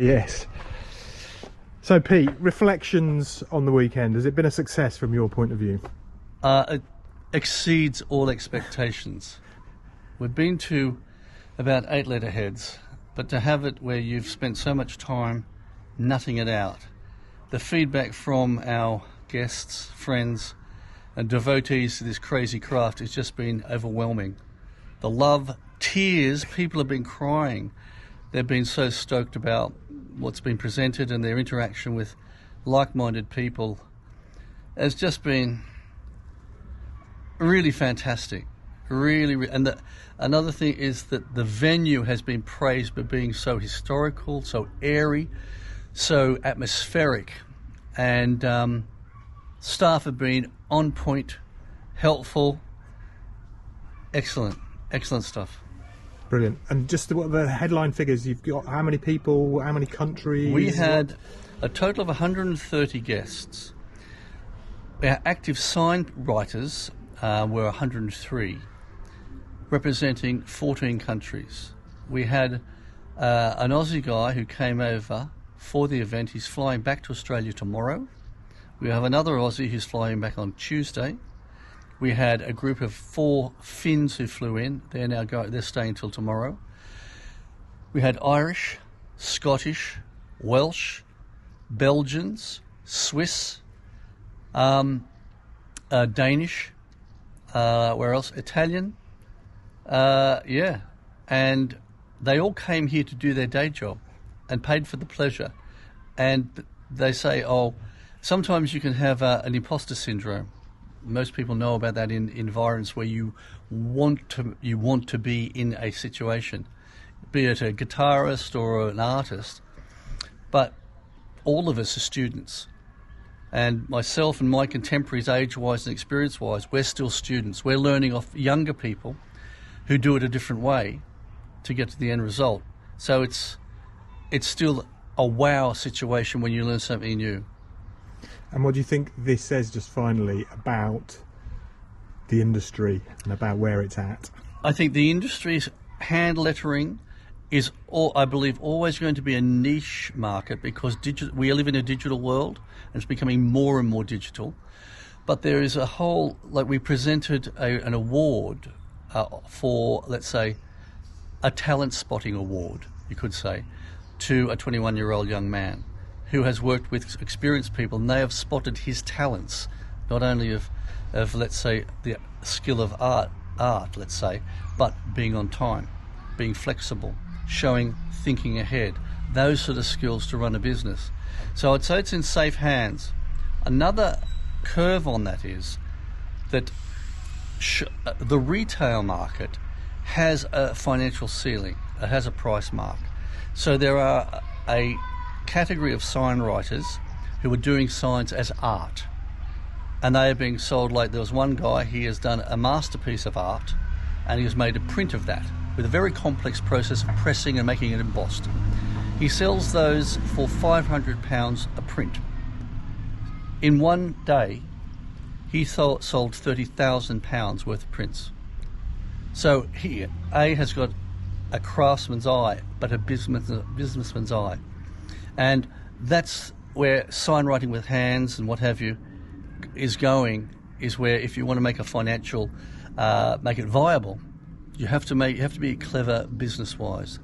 Yes. So, Pete, reflections on the weekend. Has it been a success from your point of view? It exceeds all expectations. We've been to about 8 letterheads, but to have it where you've spent so much time nutting it out, the feedback from our guests, friends, and devotees to this crazy craft has just been overwhelming. The love, tears, people have been crying. They've been so stoked about what's been presented, and their interaction with like-minded people has just been really fantastic. And another thing is that the venue has been praised for being so historical, so airy, so atmospheric, and staff have been on point, helpful, excellent stuff. Brilliant. And just what the headline figures you've got, how many people, how many countries? We had a total of 130 guests. Our active signwriters were 103, representing 14 countries. We had an Aussie guy who came over for the event. He's flying back to Australia tomorrow. We have another Aussie who's flying back on Tuesday. We had a group of 4 Finns who flew in. They're staying till tomorrow. We had Irish, Scottish, Welsh, Belgians, Swiss, Danish, where else? Italian. And they all came here to do their day job and paid for the pleasure. And they say, sometimes you can have an imposter syndrome. Most people know about that in environments where you want to be in a situation, be it a guitarist or an artist. But all of us are students, and myself and my contemporaries, age-wise and experience-wise, we're still students. We're learning off younger people who do it a different way to get to the end result. So it's still a wow situation when you learn something new. And what do you think this says, just finally, about the industry and about where it's at? I think the industry's hand lettering is, I believe, always going to be a niche market, because we live in a digital world and it's becoming more and more digital. But there is a whole, we presented an award for, let's say, a talent spotting award, you could say, to a 21-year-old young man who has worked with experienced people, and they have spotted his talents, not only of let's say, the skill of art, let's say, but being on time, being flexible, showing thinking ahead, those sort of skills to run a business. So I'd say it's in safe hands. Another curve on that is that the retail market has a financial ceiling, it has a price mark. So there are a category of signwriters who are doing signs as art, and they are being sold. Like, there was one guy, he has done a masterpiece of art, and he has made a print of that with a very complex process of pressing and making it embossed. He sells those for £500 a print. In one day he sold £30,000 worth of prints. So he has got a craftsman's eye, but a businessman's eye. And that's where signwriting with hands and what have you is going, is where, if you want to make a financial, make it viable, you have to be clever business-wise.